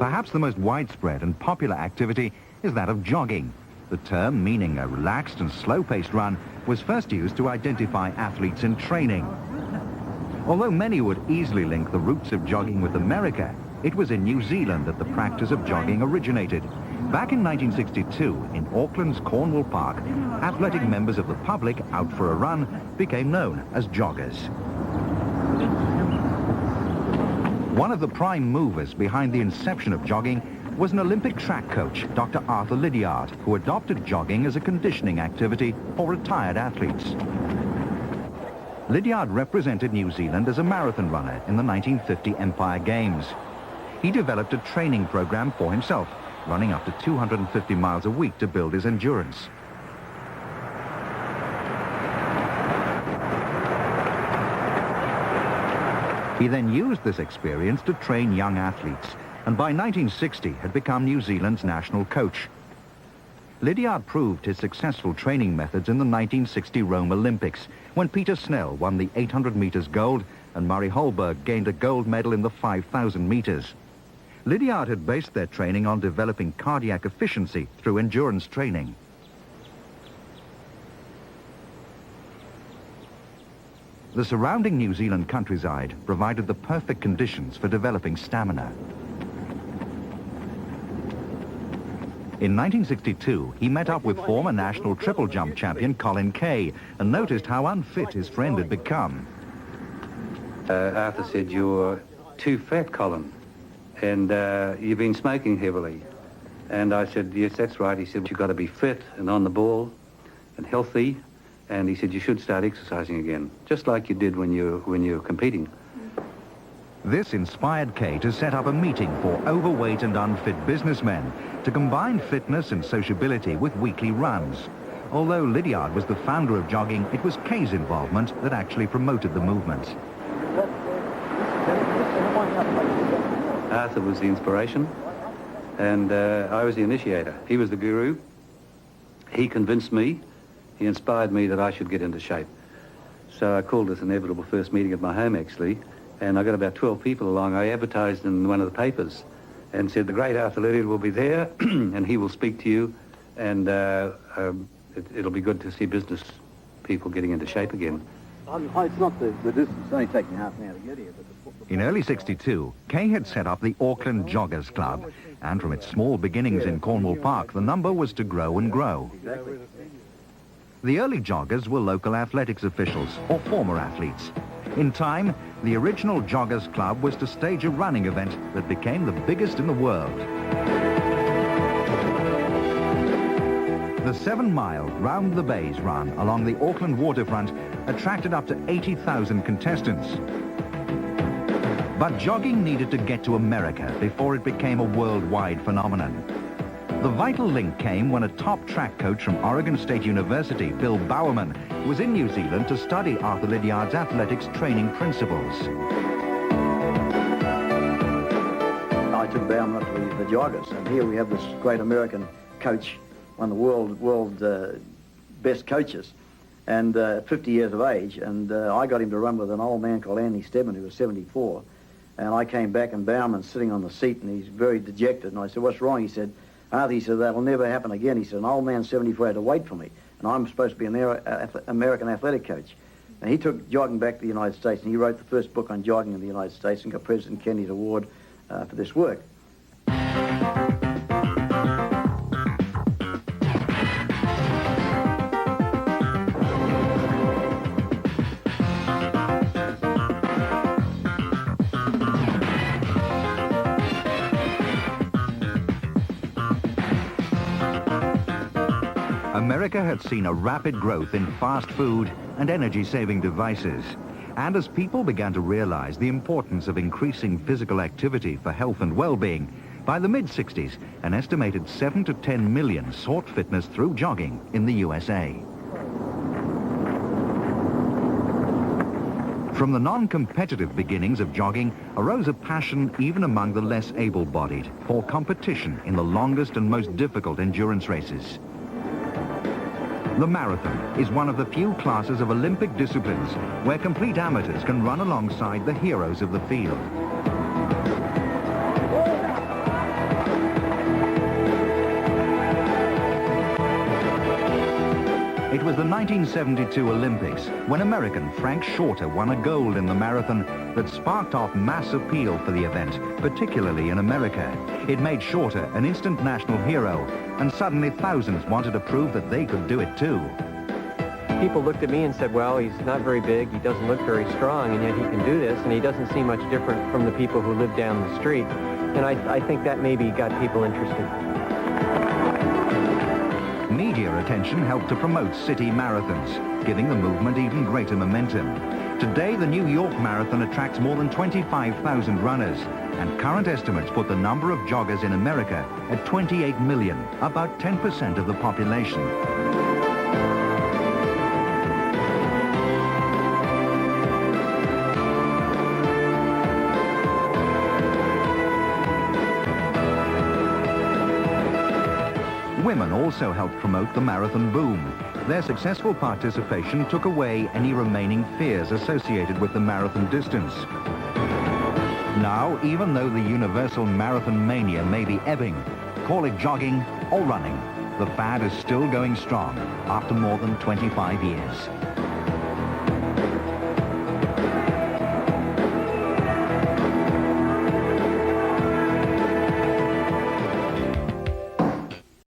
Perhaps the most widespread and popular activity is that of jogging. The term, meaning a relaxed and slow-paced run, was first used to identify athletes in training. Although many would easily link the roots of jogging with America, it was in New Zealand that the practice of jogging originated. Back in 1962, in Auckland's Cornwall Park, athletic members of the public out for a run became known as joggers. One of the prime movers behind the inception of jogging was an Olympic track coach, Dr. Arthur Lydiard, who adopted jogging as a conditioning activity for retired athletes. Lydiard represented New Zealand as a marathon runner in the 1950 Empire Games. He developed a training program for himself, running up to 250 miles a week to build his endurance. He then used this experience to train young athletes, and by 1960 had become New Zealand's national coach. Lydiard proved his successful training methods in the 1960 Rome Olympics, when Peter Snell won the 800 meters gold and Murray Holberg gained a gold medal in the 5,000 meters. Lydiard had based their training on developing cardiac efficiency through endurance training. The surrounding New Zealand countryside provided the perfect conditions for developing stamina. In 1962, he met up with former national triple jump champion Colin Kay and noticed how unfit his friend had become. Arthur said, "You're too fat, Colin, and you've been smoking heavily." And I said, "Yes, that's right." He said, "You've got to be fit and on the ball and healthy." And he said, "You should start exercising again, just like you did when you were competing." This inspired Kay to set up a meeting for overweight and unfit businessmen to combine fitness and sociability with weekly runs. Although Lydiard was the founder of jogging, it was Kay's involvement that actually promoted the movement. Arthur was the inspiration, and I was the initiator. He was the guru. He convinced me. He inspired me that I should get into shape. So I called this inevitable first meeting at my home, actually, and I got about 12 people along. I advertised in one of the papers and said, "The great Arthur Lydiard will be there, and he will speak to you, and it'll be good to see business people getting into shape again." It's not the distance. It's only taking half an hour to get here. But In early '62, Kay had set up the Auckland Joggers Club, and from its small beginnings in Cornwall Park, the number was to grow and grow. Exactly. The early joggers were local athletics officials or former athletes. In time, the original Joggers Club was to stage a running event that became the biggest in the world. The 7-mile Round the Bays run along the Auckland waterfront attracted up to 80,000 contestants. But jogging needed to get to America before it became a worldwide phenomenon. The vital link came when a top track coach from Oregon State University, Bill Bowerman, was in New Zealand to study Arthur Lydiard's athletics training principles. I took Bowerman up to the joggers, and here we have this great American coach, one of the world best coaches, and 50 years of age, and I got him to run with an old man called Andy Stedman, who was 74, and I came back and Bowerman's sitting on the seat, and he's very dejected, and I said, "What's wrong?" He said, "Arthur," he said, "that'll never happen again." He said, "An old man 74 had to wait for me, and I'm supposed to be an American athletic coach." And he took jogging back to the United States, and he wrote the first book on jogging in the United States and got President Kennedy's award for this work. America had seen a rapid growth in fast food and energy-saving devices. And as people began to realize the importance of increasing physical activity for health and well-being, by the mid-60s, an estimated 7 to 10 million sought fitness through jogging in the USA. From the non-competitive beginnings of jogging arose a passion even among the less able-bodied for competition in the longest and most difficult endurance races. The marathon is one of the few classes of Olympic disciplines where complete amateurs can run alongside the heroes of the field. It was the 1972 Olympics when American Frank Shorter won a gold in the marathon that sparked off mass appeal for the event, particularly in America. It made Shorter an instant national hero, and suddenly thousands wanted to prove that they could do it too. People looked at me and said, well, he's not very big, he doesn't look very strong, and yet he can do this, and he doesn't seem much different from the people who live down the street. And I think that maybe got people interested. Media attention helped to promote city marathons, giving the movement even greater momentum. Today, the New York Marathon attracts more than 25,000 runners, and current estimates put the number of joggers in America at 28 million, about 10% of the population. Women also helped promote the marathon boom. Their successful participation took away any remaining fears associated with the marathon distance. Now, even though the universal marathon mania may be ebbing, call it jogging or running, the fad is still going strong after more than 25 years.